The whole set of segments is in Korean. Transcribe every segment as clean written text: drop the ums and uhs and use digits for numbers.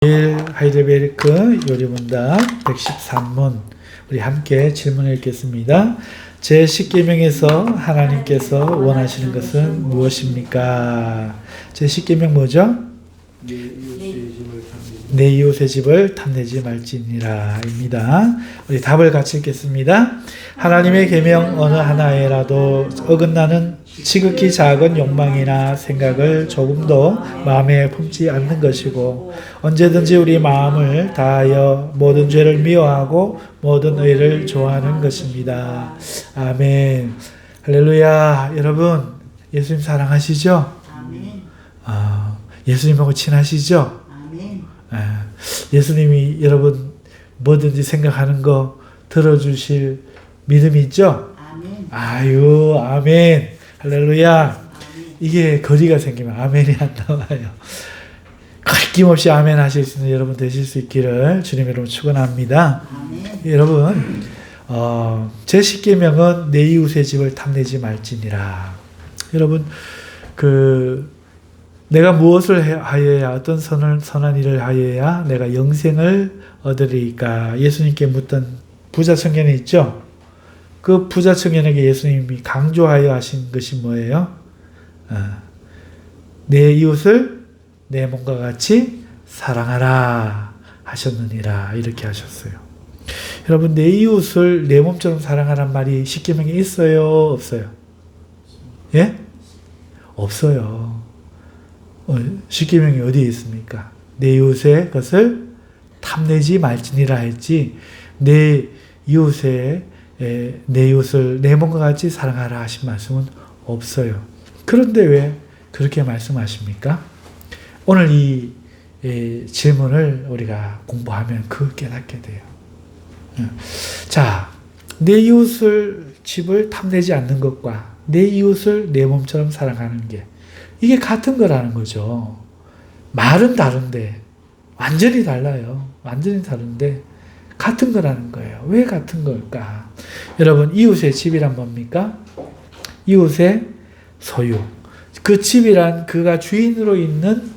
하이델베르크 요리문답 113문 우리 함께 질문을 읽겠습니다. 제10계명에서 하나님께서 원하시는 것은 무엇입니까? 제10계명 뭐죠? 내 이웃의 집을 탐내지 말지니라 입니다. 우리 답을 같이 읽겠습니다. 하나님의 계명 어느 하나에라도 어긋나는 지극히 작은 욕망이나 생각을 조금도 마음에 품지 않는 것이고 언제든지 우리 마음을 다하여 모든 죄를 미워하고 모든 의를 좋아하는 것입니다. 아멘. 할렐루야. 여러분 예수님 사랑하시죠? 아멘. 예수님하고 친하시죠? 아멘. 예수님이 여러분 뭐든지 생각하는 거 들어주실 믿음이 있죠? 아멘. 아유, 아멘. 할렐루야. 아멘. 이게 거리가 생기면 아멘이 안 나와요. 아낌없이 아멘 하실 수 있는 여러분 되실 수 있기를 주님 여러분 축원합니다. 아멘. 여러분, 제10계명은 내 이웃의 집을 탐내지 말지니라. 여러분, 내가 무엇을 하여야 어떤 선한 일을 하여야 내가 영생을 얻으리까? 예수님께 묻던 부자 청년이 있죠? 그 부자 청년에게 예수님이 강조하여 하신 것이 뭐예요? 내 이웃을 내 몸과 같이 사랑하라 하셨느니라 이렇게 하셨어요. 여러분 내 이웃을 내 몸처럼 사랑하란 말이 십계명에 있어요? 없어요? 예? 없어요. 십계명이 어디에 있습니까? 내 이웃의 것을 탐내지 말지니라 했지 내 이웃을 내 몸과 같이 사랑하라 하신 말씀은 없어요. 그런데 왜 그렇게 말씀하십니까? 오늘 이 질문을 우리가 공부하면 깨닫게 돼요. 자, 내 이웃을 집을 탐내지 않는 것과 내 이웃을 내 몸처럼 사랑하는 게 이게 같은 거라는 거죠. 말은 다른데 완전히 달라요. 완전히 다른데 같은 거라는 거예요. 왜 같은 걸까? 여러분 이웃의 집이란 뭡니까? 이웃의 소유. 그 집이란 그가 주인으로 있는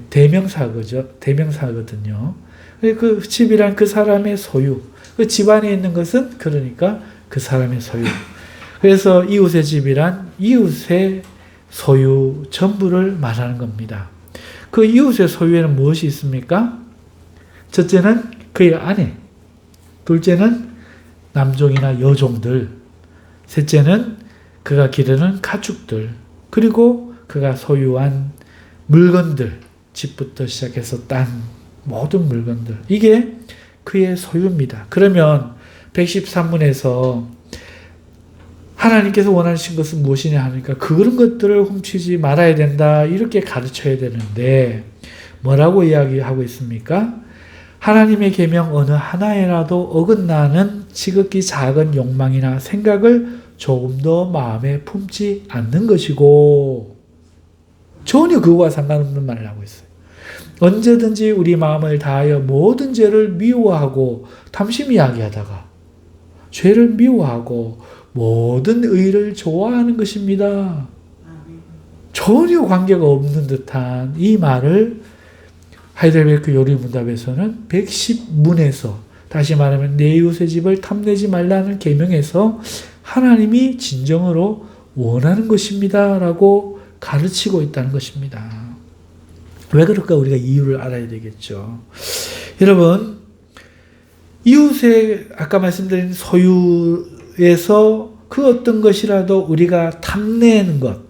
대명사거든요. 그 집이란 그 사람의 소유. 그 집안에 있는 것은 그러니까 그 사람의 소유. 그래서 이웃의 집이란 이웃의 소유 전부를 말하는 겁니다. 그 이웃의 소유에는 무엇이 있습니까? 첫째는 그의 아내, 둘째는 남종이나 여종들, 셋째는 그가 기르는 가축들, 그리고 그가 소유한 물건들, 집부터 시작해서 땅, 모든 물건들. 이게 그의 소유입니다. 그러면 113문에서 하나님께서 원하신 것은 무엇이냐 하니까 그런 것들을 훔치지 말아야 된다 이렇게 가르쳐야 되는데 뭐라고 이야기하고 있습니까? 하나님의 계명 어느 하나에라도 어긋나는 지극히 작은 욕망이나 생각을 조금도 마음에 품지 않는 것이고 전혀 그거와 상관없는 말을 하고 있어요. 언제든지 우리 마음을 다하여 모든 죄를 미워하고 탐심이 야기하다가 죄를 미워하고 모든 의를 좋아하는 것입니다. 전혀 관계가 없는 듯한 이 말을 하이델베르크 요리문답에서는 110문에서 다시 말하면 내 이웃의 집을 탐내지 말라는 계명에서 하나님이 진정으로 원하는 것입니다 라고 가르치고 있다는 것입니다. 왜 그럴까? 우리가 이유를 알아야 되겠죠. 여러분 이웃의 아까 말씀드린 소유에서 그 어떤 것이라도 우리가 탐내는 것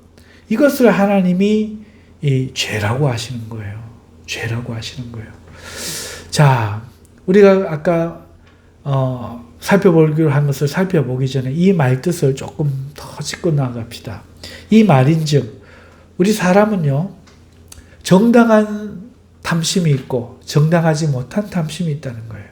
이것을 하나님이 죄라고 하시는 거예요. 죄라고 하시는 거예요. 자, 우리가 아까 살펴보기로 한 것을 살펴보기 전에 이 말 뜻을 조금 더 짚고 나갑시다. 이 말인즉 우리 사람은요 정당한 탐심이 있고 정당하지 못한 탐심이 있다는 거예요.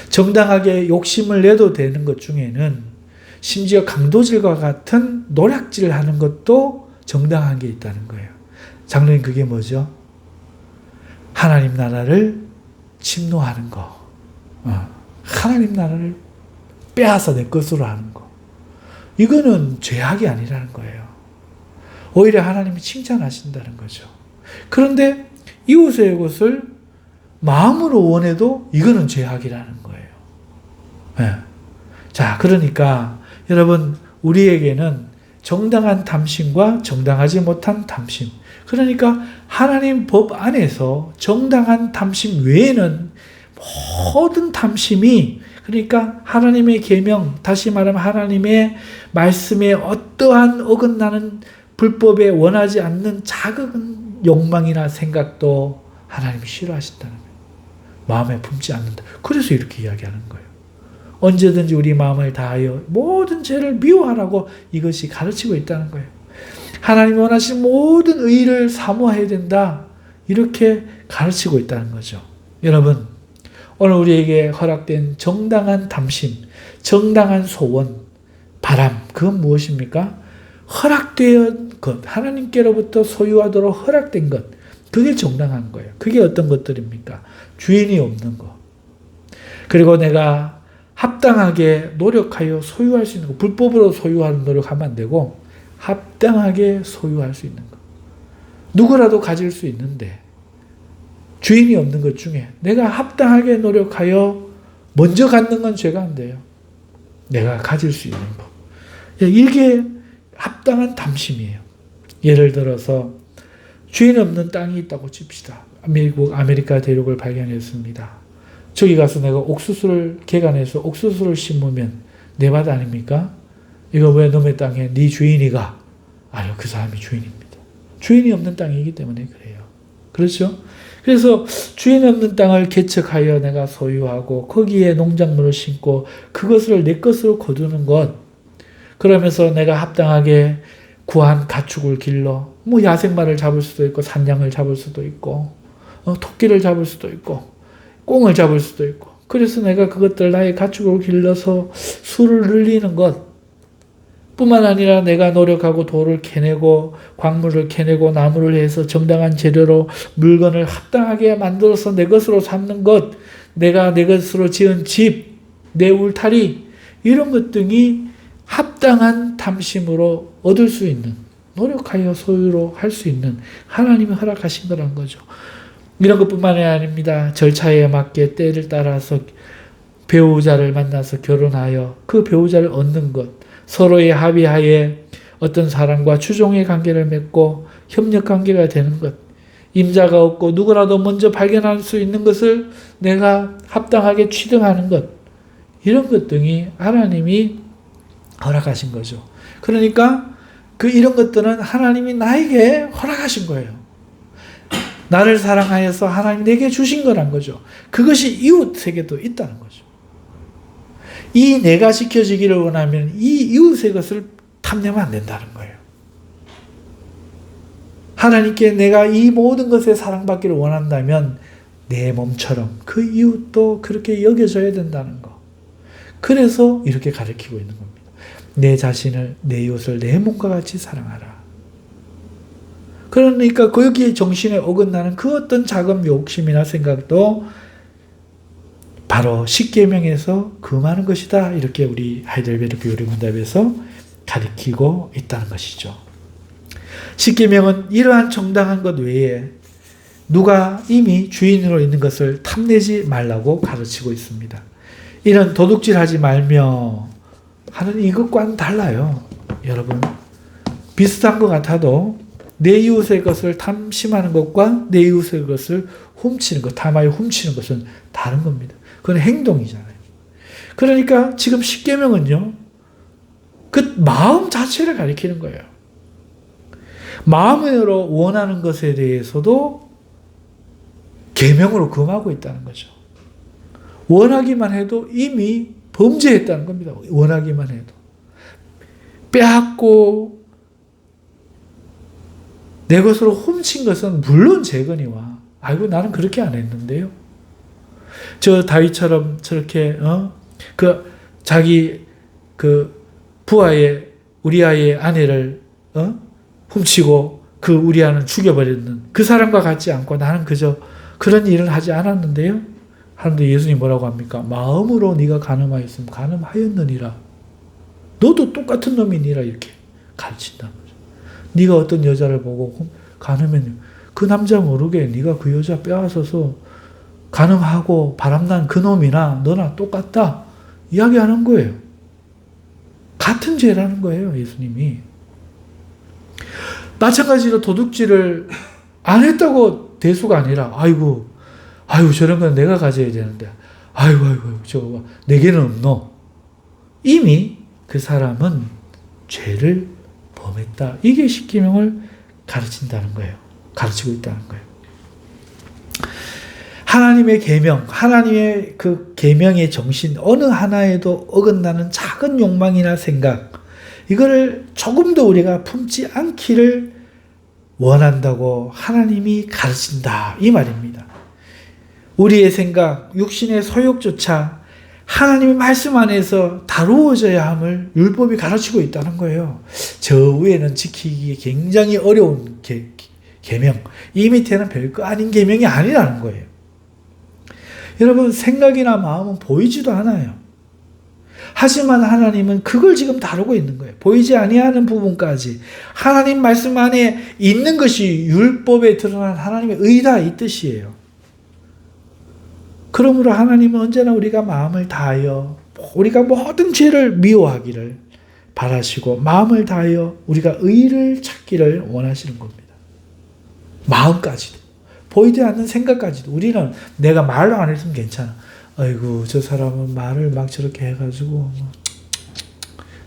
정당하게 욕심을 내도 되는 것 중에는 심지어 강도질과 같은 노략질을 하는 것도 정당한 게 있다는 거예요. 장로님 그게 뭐죠? 하나님 나라를 침노하는 거. 하나님 나라를 빼앗아 내 것으로 하는 거. 이거는 죄악이 아니라는 거예요. 오히려 하나님이 칭찬하신다는 거죠. 그런데 이웃의 것을 마음으로 원해도 이거는 죄악이라는 거예요. 네. 자, 그러니까 여러분, 우리에게는 정당한 탐심과 정당하지 못한 탐심. 그러니까 하나님 법 안에서 정당한 탐심 외에는 모든 탐심이, 그러니까 하나님의 계명, 다시 말하면 하나님의 말씀에 어떠한 어긋나는 불법에 원하지 않는 작은 욕망이나 생각도 하나님이 싫어하신다는 거예요. 마음에 품지 않는다. 그래서 이렇게 이야기하는 거예요. 언제든지 우리 마음을 다하여 모든 죄를 미워하라고 이것이 가르치고 있다는 거예요. 하나님이 원하시는 모든 의를 사모해야 된다. 이렇게 가르치고 있다는 거죠. 여러분, 오늘 우리에게 허락된 정당한 탐심, 정당한 소원, 바람, 그건 무엇입니까? 허락된 것, 하나님께로부터 소유하도록 허락된 것, 그게 정당한 거예요. 그게 어떤 것들입니까? 주인이 없는 것. 그리고 내가 합당하게 노력하여 소유할 수 있는 것, 불법으로 소유하는 노력하면 안 되고 합당하게 소유할 수 있는 것. 누구라도 가질 수 있는데 주인이 없는 것 중에 내가 합당하게 노력하여 먼저 갖는 건 죄가 안 돼요. 내가 가질 수 있는 법. 이게 합당한 탐심이에요. 예를 들어서 주인 없는 땅이 있다고 칩시다. 미국 아메리카 대륙을 발견했습니다. 저기 가서 내가 옥수수를 개간해서 옥수수를 심으면 내 밭 아닙니까? 이거 왜 놈의 땅에 네 주인이 가? 아니요, 그 사람이 주인입니다. 주인이 없는 땅이기 때문에 그래요. 그렇죠? 그래서 주인 없는 땅을 개척하여 내가 소유하고 거기에 농작물을 심고 그것을 내 것으로 거두는 것, 그러면서 내가 합당하게 구한 가축을 길러 뭐 야생마를 잡을 수도 있고 산양을 잡을 수도 있고 토끼를 잡을 수도 있고 꽁을 잡을 수도 있고, 그래서 내가 그것들 나의 가축으로 길러서 수를 늘리는 것 뿐만 아니라 내가 노력하고 돌을 캐내고 광물을 캐내고 나무를 해서 정당한 재료로 물건을 합당하게 만들어서 내 것으로 삼는 것, 내가 내 것으로 지은 집, 내 울타리, 이런 것 등이 합당한 탐심으로 얻을 수 있는, 노력하여 소유로 할 수 있는 하나님이 허락하신 거란 거죠. 이런 것뿐만이 아닙니다. 절차에 맞게 때를 따라서 배우자를 만나서 결혼하여 그 배우자를 얻는 것, 서로의 합의하에 어떤 사람과 추종의 관계를 맺고 협력 관계가 되는 것, 임자가 없고 누구라도 먼저 발견할 수 있는 것을 내가 합당하게 취등하는 것, 이런 것 등이 하나님이 허락하신 거죠. 그러니까 이런 것들은 하나님이 나에게 허락하신 거예요. 나를 사랑하여서 하나님 내게 주신 거란 거죠. 그것이 이웃에게도 있다는 거죠. 이 내가 지켜지기를 원하면 이 이웃의 것을 탐내면 안 된다는 거예요. 하나님께 내가 이 모든 것에 사랑받기를 원한다면 내 몸처럼 그 이웃도 그렇게 여겨져야 된다는 거. 그래서 이렇게 가르치고 있는 겁니다. 내 자신을, 내 이웃을 내 몸과 같이 사랑하라. 그러니까 거기에 정신에 어긋나는 그 어떤 작은 욕심이나 생각도 바로 십계명에서 금하는 것이다. 이렇게 우리 하이델베르크 요리문답에서 가르치고 있다는 것이죠. 십계명은 이러한 정당한 것 외에 누가 이미 주인으로 있는 것을 탐내지 말라고 가르치고 있습니다. 이런 도둑질하지 말며 하는 이것과는 달라요. 여러분, 비슷한 것 같아도 내 이웃의 것을 탐심하는 것과 내 이웃의 것을 훔치는 것, 탐하여 훔치는 것은 다른 겁니다. 그건 행동이잖아요. 그러니까 지금 십계명은요, 그 마음 자체를 가리키는 거예요. 마음으로 원하는 것에 대해서도 계명으로 금하고 있다는 거죠. 원하기만 해도 이미 범죄했다는 겁니다. 원하기만 해도. 빼앗고 내 것으로 훔친 것은 물론 재거니와, 아이고 나는 그렇게 안 했는데요. 저 다윗처럼 저렇게 자기 부하의 우리아의 아내를 훔치고 그 우리아는 죽여버렸는 그 사람과 같지 않고 나는 그저 그런 일을 하지 않았는데요. 하는데 예수님 뭐라고 합니까? 마음으로 네가 간음하였으면 간음하였느니라. 너도 똑같은 놈이니라, 이렇게 가르친다는 거죠. 네가 어떤 여자를 보고 간음했냐? 그 남자 모르게 네가 그 여자 빼앗아서 간음하고 바람난 그 놈이나 너나 똑같다 이야기하는 거예요. 같은 죄라는 거예요. 예수님이. 마찬가지로 도둑질을 안 했다고 대수가 아니라 아이고 저런 건 내가 가져야 되는데 아이고 저거 봐. 내게는 없노. 이미 그 사람은 죄를 범했다. 이게 십계명을 가르친다는 거예요. 가르치고 있다는 거예요. 하나님의 계명, 하나님의 그 계명의 정신 어느 하나에도 어긋나는 작은 욕망이나 생각 이거를 조금 더 우리가 품지 않기를 원한다고 하나님이 가르친다 이 말입니다. 우리의 생각, 육신의 소욕조차 하나님의 말씀 안에서 다루어져야 함을 율법이 가르치고 있다는 거예요. 저 위에는 지키기 굉장히 어려운 계명, 이 밑에는 별거 아닌 계명이 아니라는 거예요. 여러분 생각이나 마음은 보이지도 않아요. 하지만 하나님은 그걸 지금 다루고 있는 거예요. 보이지 아니하는 부분까지 하나님 말씀 안에 있는 것이 율법에 드러난 하나님의 의다 이 뜻이에요. 그러므로 하나님은 언제나 우리가 마음을 다하여 우리가 모든 죄를 미워하기를 바라시고 마음을 다하여 우리가 의를 찾기를 원하시는 겁니다. 마음까지도. 보이지 않는 생각까지도. 우리는 내가 말을 안 했으면 괜찮아. 아이고 저 사람은 말을 막 저렇게 해가지고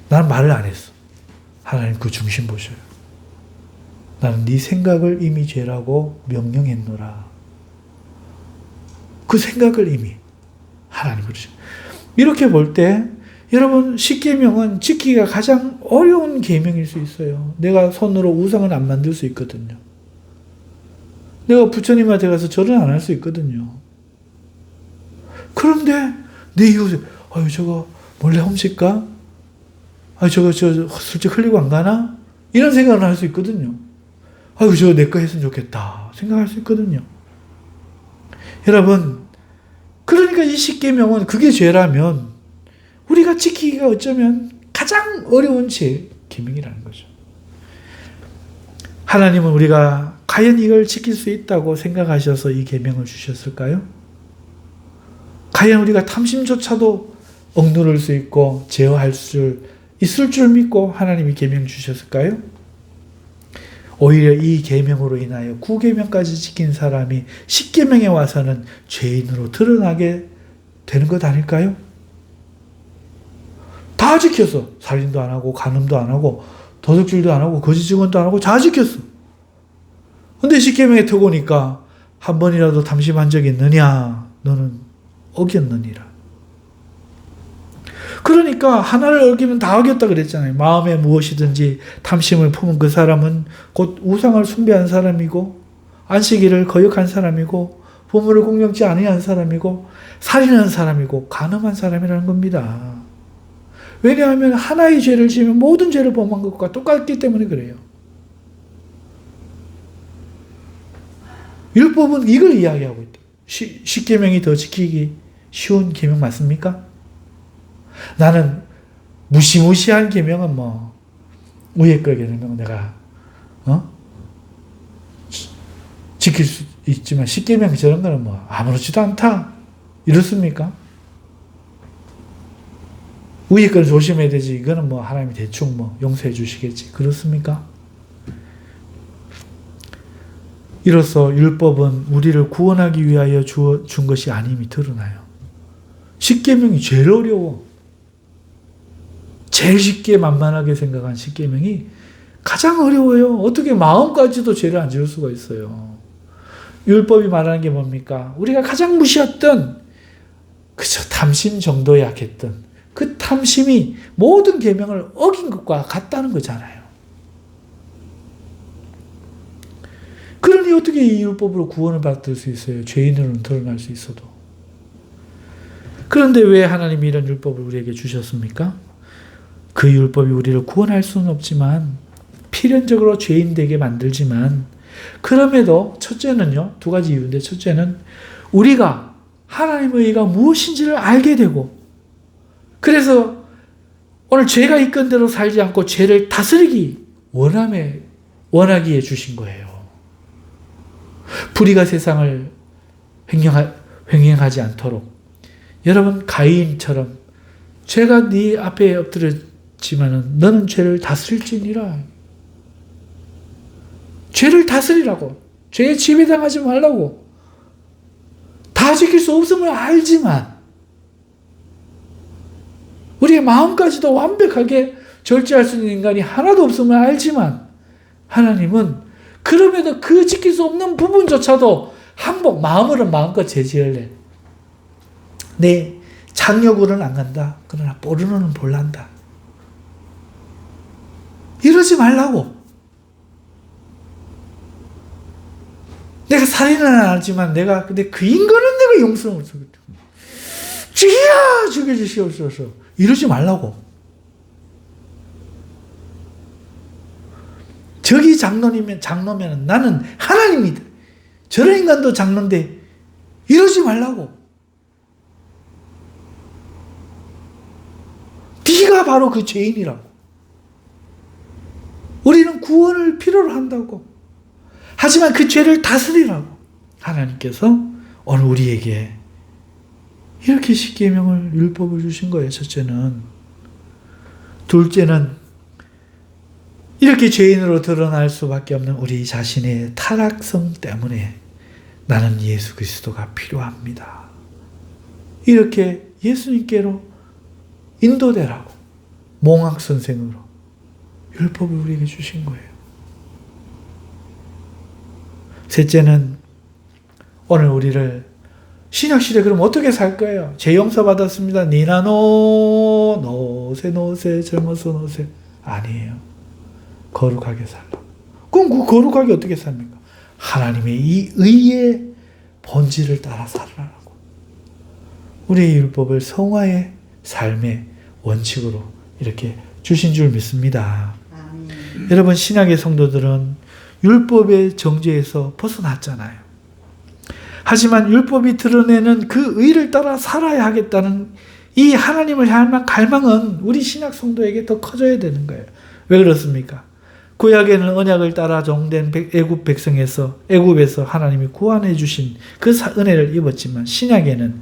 나는 말을 안 했어. 하나님 그 중심 보셔요. 나는 네 생각을 이미 죄라고 명령했노라. 그 생각을 이미 하나님 그러죠. 이렇게 볼 때 여러분 십계명은 지키기가 가장 어려운 계명일 수 있어요. 내가 손으로 우상은 안 만들 수 있거든요. 내가 부처님한테 가서 절은 안 할 수 있거든요. 그런데 내 이웃에 아유 저거 몰래 훔칠까? 아유 저거 슬쩍 흘리고 안 가나? 이런 생각을 할 수 있거든요. 아유 저거 내 거 했으면 좋겠다 생각할 수 있거든요. 여러분 그러니까 이 십계명은 그게 죄라면 우리가 지키기가 어쩌면 가장 어려운 계명이라는 거죠. 하나님은 우리가 과연 이걸 지킬 수 있다고 생각하셔서 이 계명을 주셨을까요? 과연 우리가 탐심조차도 억누를 수 있고 제어할 수 있을 줄 믿고 하나님이 계명 주셨을까요? 오히려 이 계명으로 인하여 9계명까지 지킨 사람이 10계명에 와서는 죄인으로 드러나게 되는 것 아닐까요? 다 지켰어. 살인도 안 하고 간음도 안 하고 도둑질도 안 하고 거짓 증언도 안 하고 다 지켰어. 근데 10계명에 들어오니까 한 번이라도 탐심한 적이 있느냐? 너는 어겼느니라. 그러니까 하나를 어기면 다 어겼다 그랬잖아요. 마음에 무엇이든지 탐심을 품은 그 사람은 곧 우상을 숭배한 사람이고 안식일을 거역한 사람이고 부모를 공경치 아니한 사람이고 살인한 사람이고 간음한 사람이라는 겁니다. 왜냐하면 하나의 죄를 지으면 모든 죄를 범한 것과 똑같기 때문에 그래요. 율법은 이걸 이야기하고 있다. 10계명이 더 지키기 쉬운 계명 맞습니까? 나는 무시무시한 계명은 뭐 위에 거 계명은 내가 지킬 수 있지만 10계명 저런 거는 뭐 아무렇지도 않다 이렇습니까? 위에 거는 조심해야 되지 이거는 뭐 하나님이 대충 뭐 용서해 주시겠지 그렇습니까? 이로써 율법은 우리를 구원하기 위하여 준 것이 아님이 드러나요. 10계명이 제일 어려워. 제일 쉽게 만만하게 생각한 10계명이 가장 어려워요. 어떻게 마음까지도 죄를 안 지을 수가 있어요. 율법이 말하는 게 뭡니까? 우리가 가장 무시했던 그저 탐심 정도에 약했던 그 탐심이 모든 계명을 어긴 것과 같다는 거잖아요. 그러니 어떻게 이 율법으로 구원을 받을 수 있어요? 죄인으로는 드러날 수 있어도. 그런데 왜 하나님이 이런 율법을 우리에게 주셨습니까? 그 율법이 우리를 구원할 수는 없지만 필연적으로 죄인 되게 만들지만 그럼에도 첫째는요. 두 가지 이유인데 첫째는 우리가 하나님의 의가 무엇인지를 알게 되고 그래서 오늘 죄가 있건 대로 살지 않고 죄를 다스리기 원하기에 주신 거예요. 불의가 세상을 횡행하지 않도록 여러분 가인처럼 죄가 네 앞에 엎드렸지만은 너는 죄를 다스릴지니라. 죄를 다스리라고. 죄에 지배당하지 말라고. 다 지킬 수 없음을 알지만 우리의 마음까지도 완벽하게 절제할 수 있는 인간이 하나도 없음을 알지만 하나님은 그럼에도 그 지킬 수 없는 부분조차도 마음으로는 마음껏 제지할래. 내 장력으로는 안 간다. 그러나 포르노는 볼란다. 이러지 말라고. 내가 살인은 안 하지만 근데 그 인간은 내가 용서를 못하겠다. 주야 죽여주시옵소서. 이러지 말라고. 저기 장로면 나는 하나님이다. 저런 인간도 장로인데 이러지 말라고. 네가 바로 그 죄인이라고. 우리는 구원을 필요로 한다고. 하지만 그 죄를 다스리라고. 하나님께서 오늘 우리에게 이렇게 십계명을 율법을 주신 거예요. 첫째는. 둘째는 이렇게 죄인으로 드러날 수밖에 없는 우리 자신의 타락성 때문에 나는 예수 그리스도가 필요합니다. 이렇게 예수님께로 인도되라고 몽학선생으로 율법을 우리에게 주신 거예요. 셋째는 오늘 우리를 신약시대 그럼 어떻게 살 거예요? 죄 용서 받았습니다. 니나노 노세 젊어서 노세. 아니에요. 거룩하게 살라. 그럼 그 거룩하게 어떻게 삽니까? 하나님의 이 의의 본질을 따라 살라고. 우리의 율법을 성화의 삶의 원칙으로 이렇게 주신 줄 믿습니다. 여러분 신약의 성도들은 율법의 정죄에서 벗어났잖아요. 하지만 율법이 드러내는 그 의를 따라 살아야 하겠다는 이 하나님을 향한 갈망은 우리 신약 성도에게 더 커져야 되는 거예요. 왜 그렇습니까? 구약에는 언약을 따라 종된 애굽에서 하나님이 구원해 주신 그 은혜를 입었지만 신약에는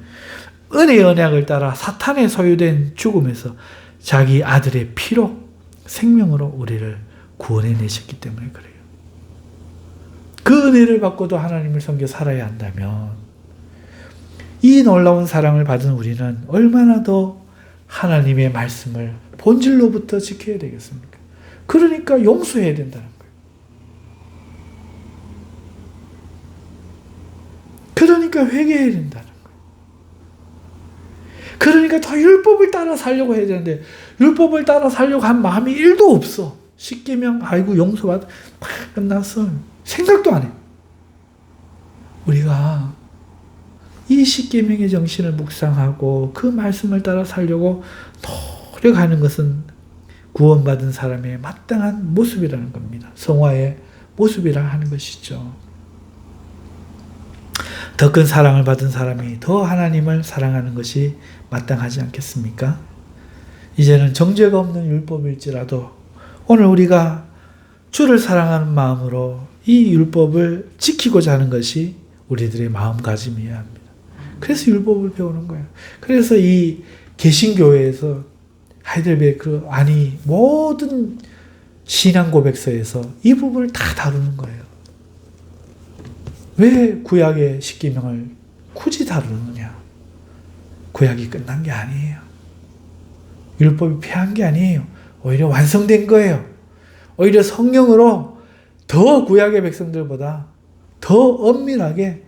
은혜의 언약을 따라 사탄의 소유된 죽음에서 자기 아들의 피로 생명으로 우리를 구원해 내셨기 때문에 그래요. 그 은혜를 받고도 하나님을 섬겨 살아야 한다면 이 놀라운 사랑을 받은 우리는 얼마나 더 하나님의 말씀을 본질로부터 지켜야 되겠습니까? 그러니까 용서해야 된다는 거예요. 그러니까 회개해야 된다는 거예요. 그러니까 더 율법을 따라 살려고 해야 되는데 율법을 따라 살려고 한 마음이 1도 없어. 십계명 아이고 용서받 팍 끝났어. 생각도 안 해. 우리가 이 십계명의 정신을 묵상하고 그 말씀을 따라 살려고 노력하는 것은 구원받은 사람의 마땅한 모습이라는 겁니다. 성화의 모습이라 하는 것이죠. 더 큰 사랑을 받은 사람이 더 하나님을 사랑하는 것이 마땅하지 않겠습니까? 이제는 정죄가 없는 율법일지라도 오늘 우리가 주를 사랑하는 마음으로 이 율법을 지키고자 하는 것이 우리들의 마음가짐이어야 합니다. 그래서 율법을 배우는 거예요. 그래서 이 개신교회에서 하이델베르크 모든 신앙 고백서에서 이 부분을 다 다루는 거예요. 왜 구약의 십계명을 굳이 다루느냐? 구약이 끝난 게 아니에요. 율법이 폐한 게 아니에요. 오히려 완성된 거예요. 오히려 성령으로 더 구약의 백성들보다 더 엄밀하게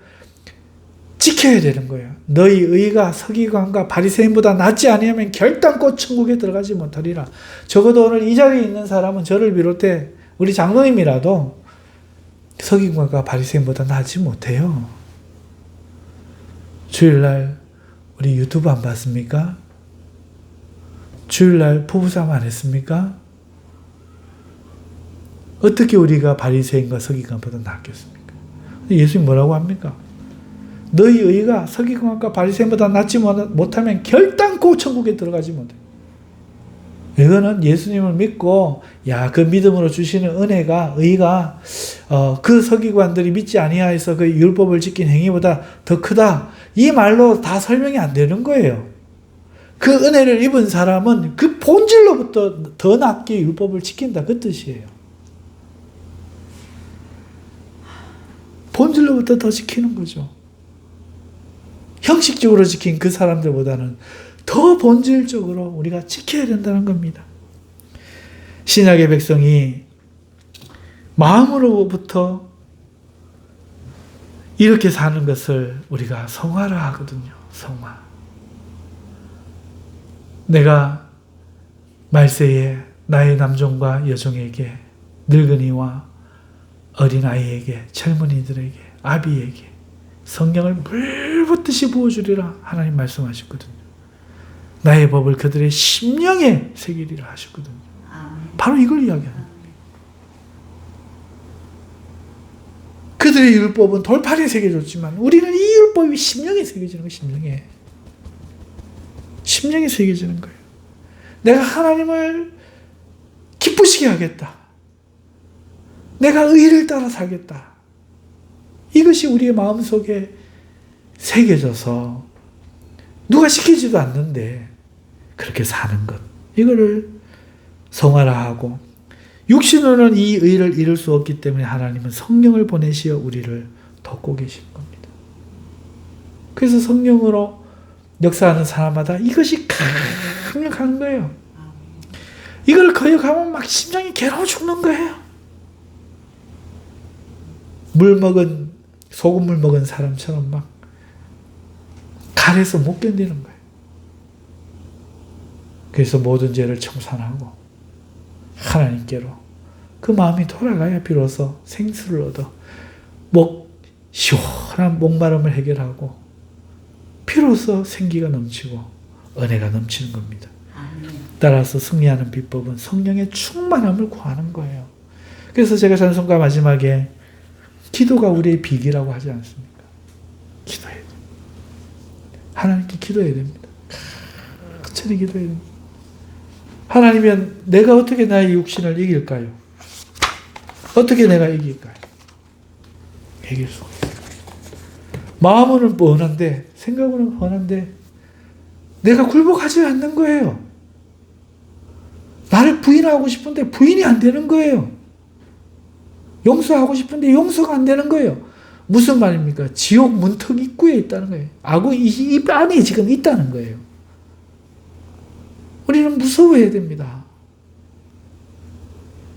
지켜야 되는 거예요. 너희 의가 서기관과 바리새인보다 낫지 아니하면 결단코 천국에 들어가지 못하리라. 적어도 오늘 이 자리에 있는 사람은 저를 비롯해 우리 장로님이라도 서기관과 바리새인보다 낫지 못해요. 주일날 우리 유튜브 안 봤습니까? 주일날 부부싸움 안 했습니까? 어떻게 우리가 바리새인과 서기관보다 낫겠습니까? 예수님 뭐라고 합니까? 너희 의가 서기관과 바리새인보다 낫지 못하면 결단코 천국에 들어가지 못해. 이거는 예수님을 믿고 그 믿음으로 주시는 은혜가 의가 그 서기관들이 믿지 아니하여서 그 율법을 지킨 행위보다 더 크다. 이 말로 다 설명이 안 되는 거예요. 그 은혜를 입은 사람은 그 본질로부터 더 낫게 율법을 지킨다 그 뜻이에요. 본질로부터 더 지키는 거죠. 형식적으로 지킨 그 사람들보다는 더 본질적으로 우리가 지켜야 된다는 겁니다. 신약의 백성이 마음으로부터 이렇게 사는 것을 우리가 성화라 하거든요. 성화. 내가 말세에 나의 남종과 여종에게, 늙은이와 어린아이에게, 젊은이들에게, 아비에게 성령을 물붓듯이 부어주리라 하나님 말씀하셨거든요. 나의 법을 그들의 심령에 새기리라 하셨거든요. 바로 이걸 이야기합니다. 그들의 율법은 돌판에 새겨졌지만 우리는 이 율법이 심령에 새겨지는 거예요. 심령에 새겨지는 거예요. 내가 하나님을 기쁘시게 하겠다. 내가 의를 따라 살겠다. 이것이 우리의 마음속에 새겨져서 누가 시키지도 않는데 그렇게 사는 것. 이거를 성화라 하고, 육신으로는 이 의를 이룰 수 없기 때문에 하나님은 성령을 보내시어 우리를 돕고 계신 겁니다. 그래서 성령으로 역사하는 사람마다 이것이 강력한 거예요. 이걸 거역하면 막 심장이 괴로워 죽는 거예요. 소금물 먹은 사람처럼 막 갈해서 못 견디는 거예요. 그래서 모든 죄를 청산하고 하나님께로 그 마음이 돌아가야 비로소 생수를 얻어 시원한 목마름을 해결하고 비로소 생기가 넘치고 은혜가 넘치는 겁니다. 따라서 승리하는 비법은 성령의 충만함을 구하는 거예요. 그래서 제가 찬송가 마지막에 기도가 우리의 비기라고 하지 않습니까? 기도해야 돼요. 하나님께 기도해야 됩니다. 천천히 기도해야 됩니다. 하나님은 내가 어떻게 나의 육신을 이길까요? 어떻게 내가 이길까요? 이길 수가 없어요. 마음은 뻔한데, 생각은 뻔한데 내가 굴복하지 않는 거예요. 나를 부인하고 싶은데 부인이 안 되는 거예요. 용서하고 싶은데 용서가 안 되는 거예요. 무슨 말입니까? 지옥 문턱 입구에 있다는 거예요. 악이 입 안에 지금 있다는 거예요. 우리는 무서워해야 됩니다.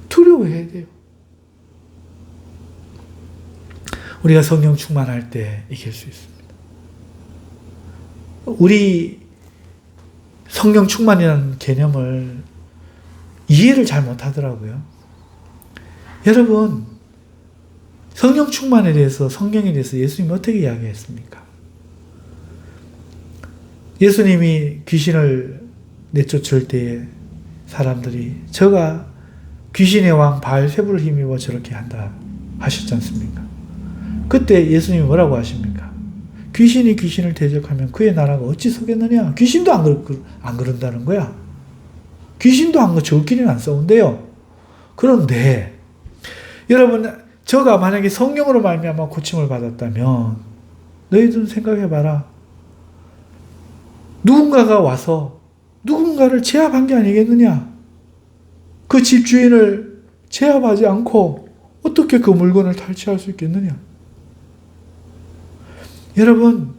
두려워해야 돼요. 우리가 성령 충만할 때 이길 수 있습니다. 우리 성령 충만이라는 개념을 이해를 잘 못하더라고요. 여러분, 성령 충만에 대해서, 성령에 대해서 예수님이 어떻게 이야기했습니까? 예수님이 귀신을 내쫓을 때에 사람들이 저가 귀신의 왕 바알세불을 힘입어 저렇게 한다 하셨지 않습니까? 그때 예수님이 뭐라고 하십니까? 귀신이 귀신을 대적하면 그의 나라가 어찌 서겠느냐? 귀신도 안 그런다는 거야. 귀신도 저끼리는 안 싸운대요. 그런데 여러분, 저가 만약에 성령으로 말미암아 고침을 받았다면 너희들은 생각해봐라. 누군가가 와서 누군가를 제압한 게 아니겠느냐? 그 집주인을 제압하지 않고 어떻게 그 물건을 탈취할 수 있겠느냐? 여러분,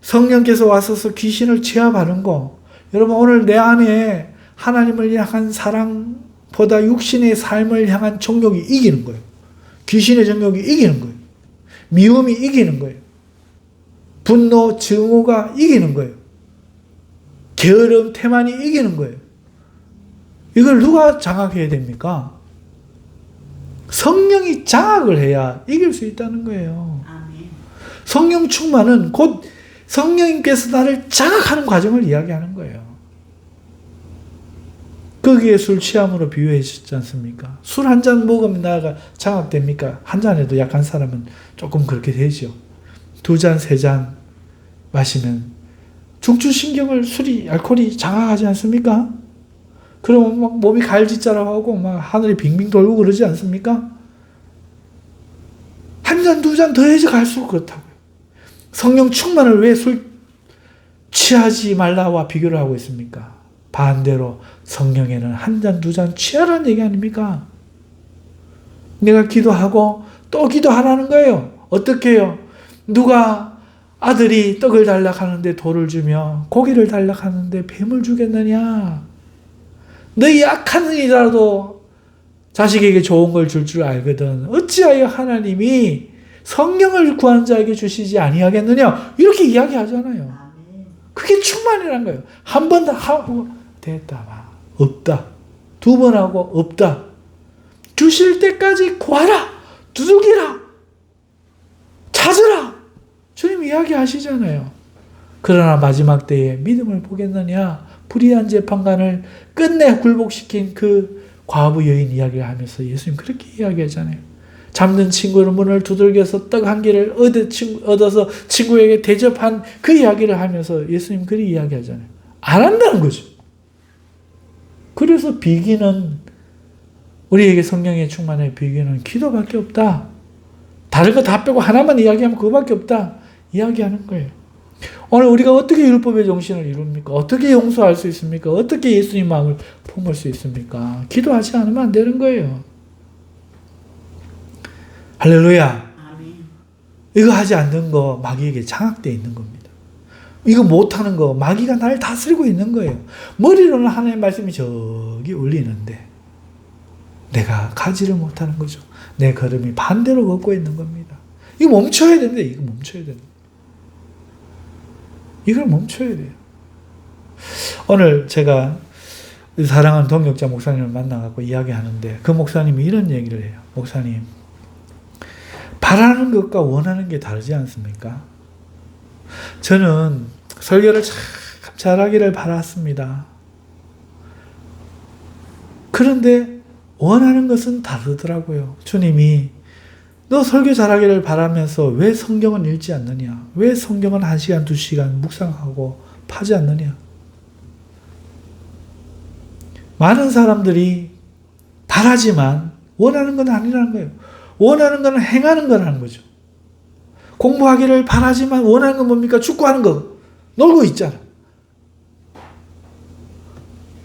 성령께서 와서서 귀신을 제압하는 거, 여러분 오늘 내 안에 하나님을 향한 사랑보다 육신의 삶을 향한 정욕이 이기는 거예요. 귀신의 정욕이 이기는 거예요. 미움이 이기는 거예요. 분노, 증오가 이기는 거예요. 게으름, 태만이 이기는 거예요. 이걸 누가 장악해야 됩니까? 성령이 장악을 해야 이길 수 있다는 거예요. 성령 충만은 곧 성령님께서 나를 장악하는 과정을 이야기하는 거예요. 거기에 술 취함으로 비유해 주셨지 않습니까? 술 한 잔 먹으면 나가 장악됩니까? 한 잔에도 약한 사람은 조금 그렇게 되죠. 2잔, 3잔 마시면 중추신경을 알코올이 장악하지 않습니까? 그러면 막 몸이 갈짓자라고 하고 막 하늘이 빙빙 돌고 그러지 않습니까? 한 잔, 두 잔 더해져 갈수록 그렇다고요. 성령 충만을 왜 술 취하지 말라와 비교를 하고 있습니까? 반대로 성령에는 한 잔, 두 잔 취하라는 얘기 아닙니까? 내가 기도하고 또 기도하라는 거예요. 어떻게 해요? 누가 아들이 떡을 달라 하는데 돌을 주며 고기를 달라 하는데 뱀을 주겠느냐? 너희 악한 이라도 자식에게 좋은 걸 줄 줄 알거든. 어찌하여 하나님이 성령을 구하는 자에게 주시지 아니하겠느냐? 이렇게 이야기하잖아요. 그게 충만이란 거예요. 한 번 하고 됐다. 없다. 두 번 하고 없다. 주실 때까지 구하라. 두들기라. 찾으라. 주님 이야기하시잖아요. 그러나 마지막 때에 믿음을 보겠느냐? 불의한 재판관을 끝내 굴복시킨 그 과부 여인 이야기를 하면서 예수님 그렇게 이야기하잖아요. 잠든 친구를 문을 두들겨서 떡 한 개를 얻어서 친구에게 대접한 그 이야기를 하면서 예수님 그렇게 이야기하잖아요. 안 한다는 거죠. 그래서 비기는 우리에게 성령의 충만의 비기는 기도밖에 없다. 다른 거 다 빼고 하나만 이야기하면 그거밖에 없다. 이야기하는 거예요. 오늘 우리가 어떻게 율법의 정신을 이룹니까? 어떻게 용서할 수 있습니까? 어떻게 예수님 마음을 품을 수 있습니까? 기도하지 않으면 안 되는 거예요. 할렐루야. 아멘. 이거 하지 않는 거 마귀에게 장악되어 있는 겁니다. 이거 못하는 거 마귀가 나를 다스리고 있는 거예요. 머리로는 하나님의 말씀이 저기 울리는데 내가 가지를 못하는 거죠. 내 걸음이 반대로 걷고 있는 겁니다. 이거 멈춰야 되는데 이거 멈춰야 됩니다. 이걸 멈춰야 돼요. 오늘 제가 사랑하는 동역자 목사님을 만나갖고 이야기하는데 그 목사님이 이런 얘기를 해요. 목사님, 바라는 것과 원하는 게 다르지 않습니까? 저는 설교를 참 잘하기를 바랐습니다. 그런데 원하는 것은 다르더라고요. 주님이 너 설교 잘하기를 바라면서 왜 성경은 읽지 않느냐? 왜 성경은 1시간, 2시간 묵상하고 파지 않느냐? 많은 사람들이 바라지만 원하는 건 아니라는 거예요. 원하는 건 행하는 거라는 거죠. 공부하기를 바라지만 원하는 건 뭡니까? 축구하는 거. 놀고 있잖아.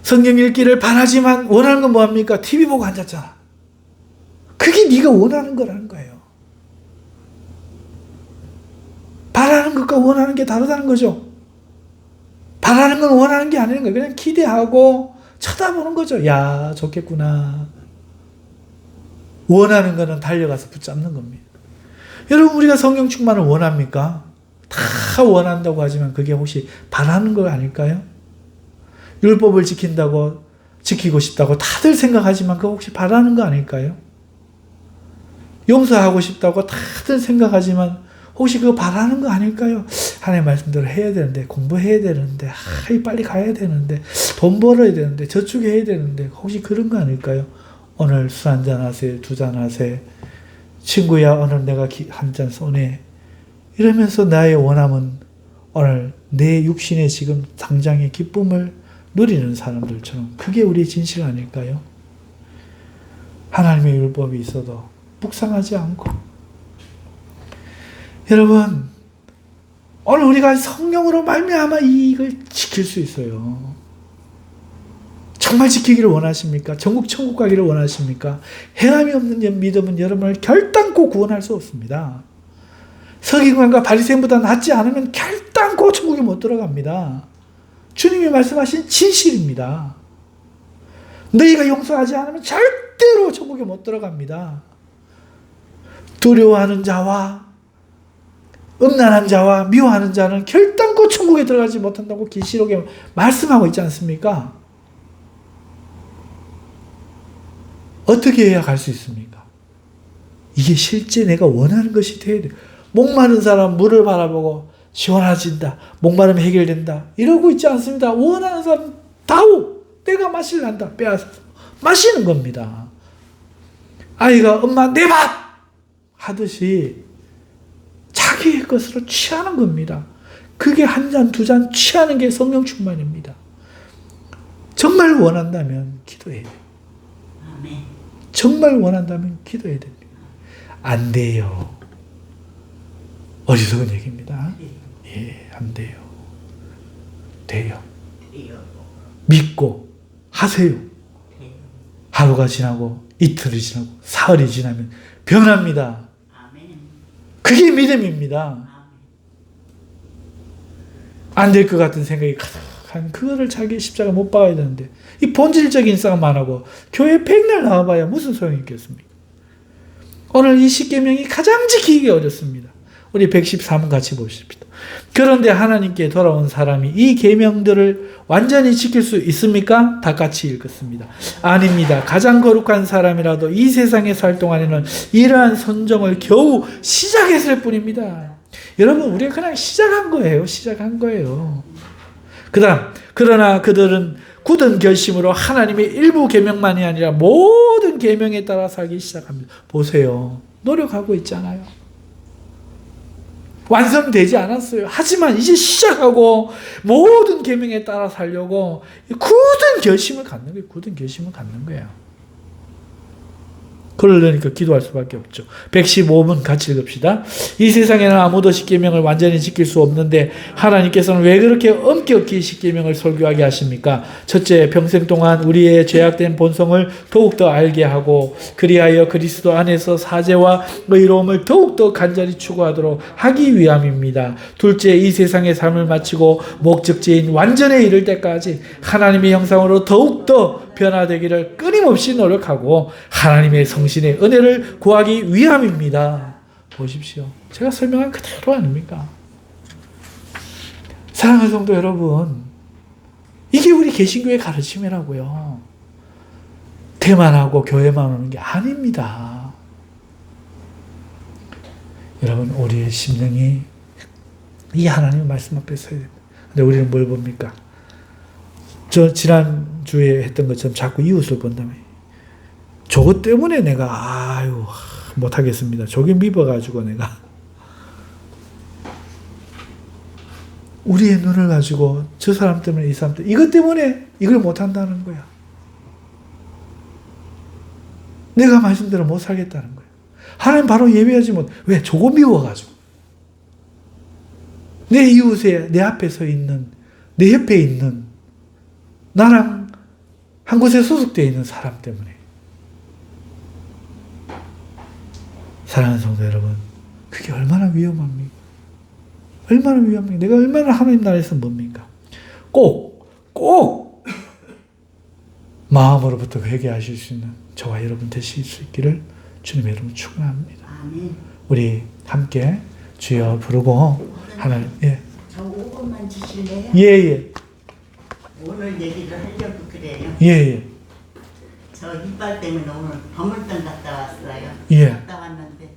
성경 읽기를 바라지만 원하는 건 뭐합니까? TV 보고 앉았잖아. 그게 네가 원하는 거라는 거예요. 바라는 것과 원하는 게 다르다는 거죠. 바라는 건 원하는 게 아닌 거예요. 그냥 기대하고 쳐다보는 거죠. 야, 좋겠구나. 원하는 거는 달려가서 붙잡는 겁니다. 여러분, 우리가 성령 충만을 원합니까? 다 원한다고 하지만 그게 혹시 바라는 거 아닐까요? 율법을 지키고 싶다고 다들 생각하지만 그거 혹시 바라는 거 아닐까요? 용서하고 싶다고 다들 생각하지만 혹시 그거 바라는 거 아닐까요? 하나님의 말씀대로 해야 되는데, 공부해야 되는데, 빨리 가야 되는데, 돈 벌어야 되는데, 저축해야 되는데, 혹시 그런 거 아닐까요? 오늘 술 한잔 하세요, 2잔 하세요. 친구야, 오늘 내가 한 잔 쏘네. 이러면서 나의 원함은 오늘 내 육신의 지금 당장의 기쁨을 누리는 사람들처럼 그게 우리의 진실 아닐까요? 하나님의 율법이 있어도 묵상하지 않고. 여러분, 오늘 우리가 성령으로 말미암아 이걸 지킬 수 있어요. 정말 지키기를 원하십니까? 전국 천국 가기를 원하십니까? 행함이 없는 믿음은 여러분을 결단코 구원할 수 없습니다. 서기관과 바리새인보다 낫지 않으면 결단코 천국에 못 들어갑니다. 주님이 말씀하신 진실입니다. 너희가 용서하지 않으면 절대로 천국에 못 들어갑니다. 두려워하는 자와 음란한 자와 미워하는 자는 결단코 천국에 들어가지 못한다고 계시록에 말씀하고 있지 않습니까? 어떻게 해야 갈 수 있습니까? 이게 실제 내가 원하는 것이 돼야 돼요. 목마른 사람 물을 바라보고 시원해진다. 목마름 해결된다. 이러고 있지 않습니다. 원하는 사람 다오. 내가 마실란다. 빼앗아서 마시는 겁니다. 아이가 엄마 내 밥 하듯이 자기의 것으로 취하는 겁니다. 그게 한 잔, 두 잔 취하는 게 성령 충만입니다. 정말 원한다면 기도해야 돼요. 아멘. 정말 원한다면 기도해야 됩니다. 안 돼요. 어리석은 얘기입니다. 예, 안 돼요. 돼요. 믿고 하세요. 하루가 지나고 이틀이 지나고 사흘이 지나면 변합니다. 그게 믿음입니다. 안 될 것 같은 생각이 가득한 그거를 자기 십자가 못 박아야 되는데 이 본질적인 싸움 안 하고 교회 백날 나와봐야 무슨 소용이 있겠습니까? 오늘 이 십계명이 가장 지키기 어렵습니다. 우리 113은 같이 보십시다. 그런데 하나님께 돌아온 사람이 이 계명들을 완전히 지킬 수 있습니까? 다 같이 읽었습니다. 아닙니다. 가장 거룩한 사람이라도 이 세상에 살 동안에는 이러한 선정을 겨우 시작했을 뿐입니다. 여러분, 우리가 그냥 시작한 거예요. 시작한 거예요. 그러나 그들은 굳은 결심으로 하나님의 일부 계명만이 아니라 모든 계명에 따라 살기 시작합니다. 보세요. 노력하고 있잖아요. 완성되지 않았어요. 하지만 이제 시작하고 모든 계명에 따라 살려고 굳은 결심을 갖는 거예요. 굳은 결심을 갖는 거예요. 그러려니까 기도할 수밖에 없죠. 115분 같이 읽읍시다. 이 세상에는 아무도 십계명을 완전히 지킬 수 없는데 하나님께서는 왜 그렇게 엄격히 십계명을 설교하게 하십니까? 첫째, 평생 동안 우리의 죄악된 본성을 더욱더 알게 하고 그리하여 그리스도 안에서 사죄와 의로움을 더욱더 간절히 추구하도록 하기 위함입니다. 둘째, 이 세상의 삶을 마치고 목적지인 완전에 이를 때까지 하나님의 형상으로 더욱더 변화되기를 끊임없이 노력하고 하나님의 성신의 은혜를 구하기 위함입니다. 보십시오. 제가 설명한 그대로 아닙니까? 사랑하는 성도 여러분, 이게 우리 개신교의 가르침이라고요. 대만하고 교회만 오는 게 아닙니다. 여러분, 우리의 심령이 이 하나님의 말씀 앞에 서야 됩니다. 근데 우리는 뭘 봅니까? 저 지난주에 했던 것처럼 자꾸 이웃을 본다며. 저것 때문에 내가 못하겠습니다. 저게 미워가지고 내가. 우리의 눈을 가지고 저 사람 때문에 이 사람 때문에 이것 때문에 이걸 못한다는 거야. 내가 말씀대로 못 살겠다는 거야. 하나님 바로 예배하지 못. 왜? 저거 미워가지고. 내 이웃에 내 앞에 서 있는 내 옆에 있는 나랑 한 곳에 소속되어 있는 사람 때문에. 사랑하는 성도 여러분, 그게 얼마나 위험합니까? 얼마나 위험합니까? 내가 얼마나 하나님 나라에서 뭡니까? 꼭 마음으로부터 회개하실 수 있는 저와 여러분 되실 수 있기를 주님의 이름으로 축원합니다. 우리 함께 주여 부르고 하나님, 저 5분만 주실래요? 예. 오늘 얘기를 하려고 그래요. 예. 저 이빨 때문에 오늘 병원병 갔다 왔어요. 예. 갔다 왔는데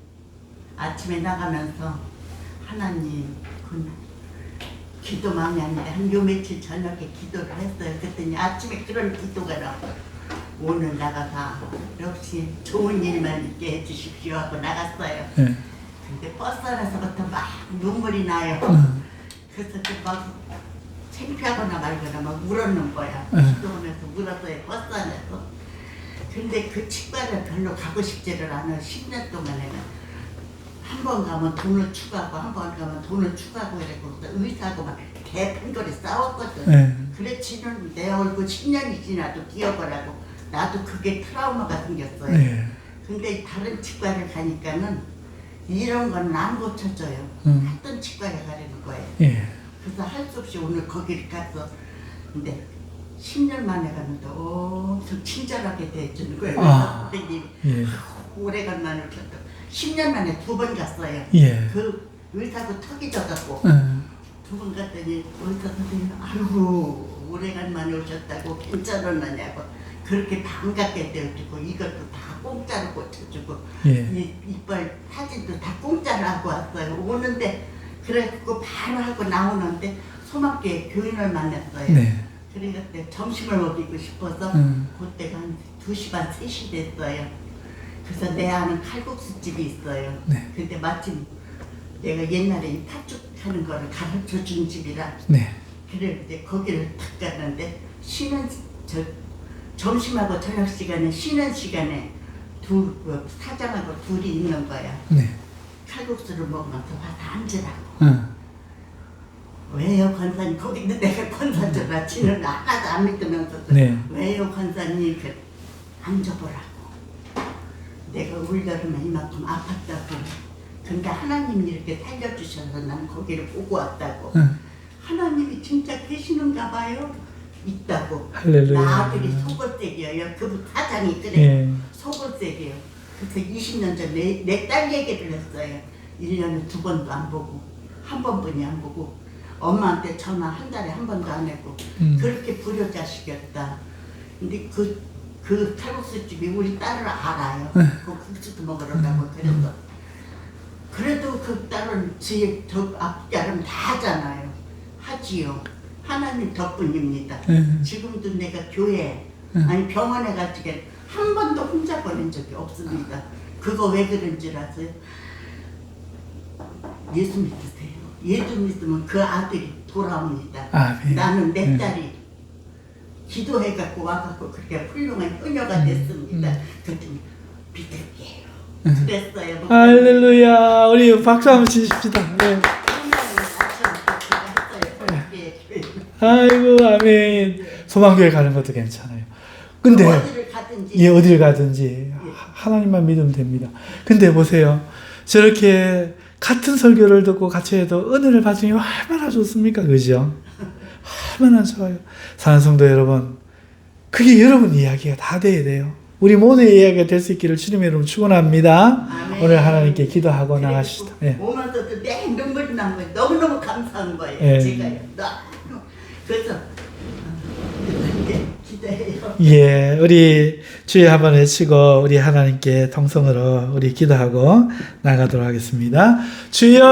아침에 나가면서 하나님 기도 마음에 안 돼. 한 요 며칠 저녁에 기도를 했어요. 그랬더니 아침에 그런 기도가 나고 오늘 나가서 역시 좋은 일만 있게 해주십시오 하고 나갔어요. 예. 근데 버스 안에서부터 막 눈물이 나요. 그래서 막 창피하거나 말거나 막 울었는 거야. 기도하면서 울었어요. 버스 안에서. 근데 그 치과를 별로 가고 싶지를 않아. 10년 동안에는. 한 번 가면 돈을 추가하고 한 번 가면 돈을 추가하고 이랬고 의사하고 막 개판거리 싸웠거든. 그렇지는 내 얼굴 10년이 지나도 기억을 하고 나도 그게 트라우마가 생겼어요. 근데 다른 치과를 가니까는 이런 건 안 고쳐져요. 하던 치과에 가려는 거예요. 그래서 할 수 없이 오늘 거기를 갔어. 근데 10년 만에 갔는데 엄청 친절하게 대해주는 거예요. 선생님이 오래간만에 오셨다. 10년 만에 2번 갔어요. 그 의사도 턱이 젖었고 2번 갔더니 의사 선생님 아이고 오래간만에 오셨다고 괜찮았느냐고 그렇게 반갑게 대해주고 이것도 다 공짜로 고쳐주고 이 이빨 사진도 다 공짜로 하고 왔어요. 오는데 그래갖고 바로 하고 나오는데 소망교회 교인을 만났어요. 그러니까 점심을 먹이고 싶어서 그때가 한 2시 반, 3시 됐어요. 그래서 내 아는 칼국수집이 있어요. 근데 마침 내가 옛날에 이 팥죽 하는 거를 가르쳐 준 집이라 그래 이제 거기를 탁 갔는데 쉬는 저 점심하고 저녁 시간에 쉬는 시간에 사장하고 둘이 있는 거야. 네. 칼국수를 먹으면서 와서 앉으라고. 응. 왜요 권사님? 거기도 내가 권사 줄 알지는 하나도 안 믿으면서 네. 왜요 권사님? 앉아보라고. 내가 올여름에 이만큼 아팠다고. 근데 하나님이 이렇게 살려주셔서 난 거기를 보고 왔다고. 응. 하나님이 진짜 계시는가 봐요. 있다고. 할렐루야. 나 아들이 속을색이에요. 그 사장이 그래. 예. 속을색이에요. 그래서 20년 전에 내 딸 얘기를 했어요. 1년에 2번도 안 보고 한 번뿐이 안 보고 엄마한테 전화 한 달에 한 번도 안 했고 그렇게 불효자식이었다. 근데 그 칼국수집이 우리 딸을 알아요. 그 국수도 먹으러 가고 그래서 그래도 그 딸은 저 앞야름 다 하잖아요. 하지요. 하나님 덕분입니다. 지금도 내가 교회 아니 병원에 가지고 한 번도 혼자 보낸 적이 없습니다. 그거 왜 그런 줄 아세요? 예수 믿으세요. 예수 믿으면 그 아들이 돌아옵니다. 아멘. 나는 내 딸이 기도해갖고 와갖고 그렇게 훌륭한 효녀가 됐습니다. 그랬더니 믿을게요. 그랬어요. 할렐루야. 우리 박수 한번 치십시다. 네. 아이고 아멘. 소망교회 가는 것도 괜찮아요. 근데 어디를 가든지 예, 어딜 가든지 하나님만 믿으면 됩니다. 근데 보세요. 저렇게 같은 설교를 듣고 같이 해도 은혜를 받으면 얼마나 좋습니까? 그죠? 얼마나 좋아요. 사랑하는 성도 여러분, 그게 여러분 이야기가 다 돼야 돼요. 우리 모두의 이야기가 될 수 있기를 주님의 이름으로 축원합니다. 아멘. 오늘 하나님께 기도하고 나가시다. 예. 오면서도 내 눈물이 난 거예요. 너무너무 감사한 거예요. 예. 제가요. 너무. 그래서 기도해요. 예, 우리 주의 한번 외치고 우리 하나님께 통성으로 우리 기도하고 나가도록 하겠습니다. 주여!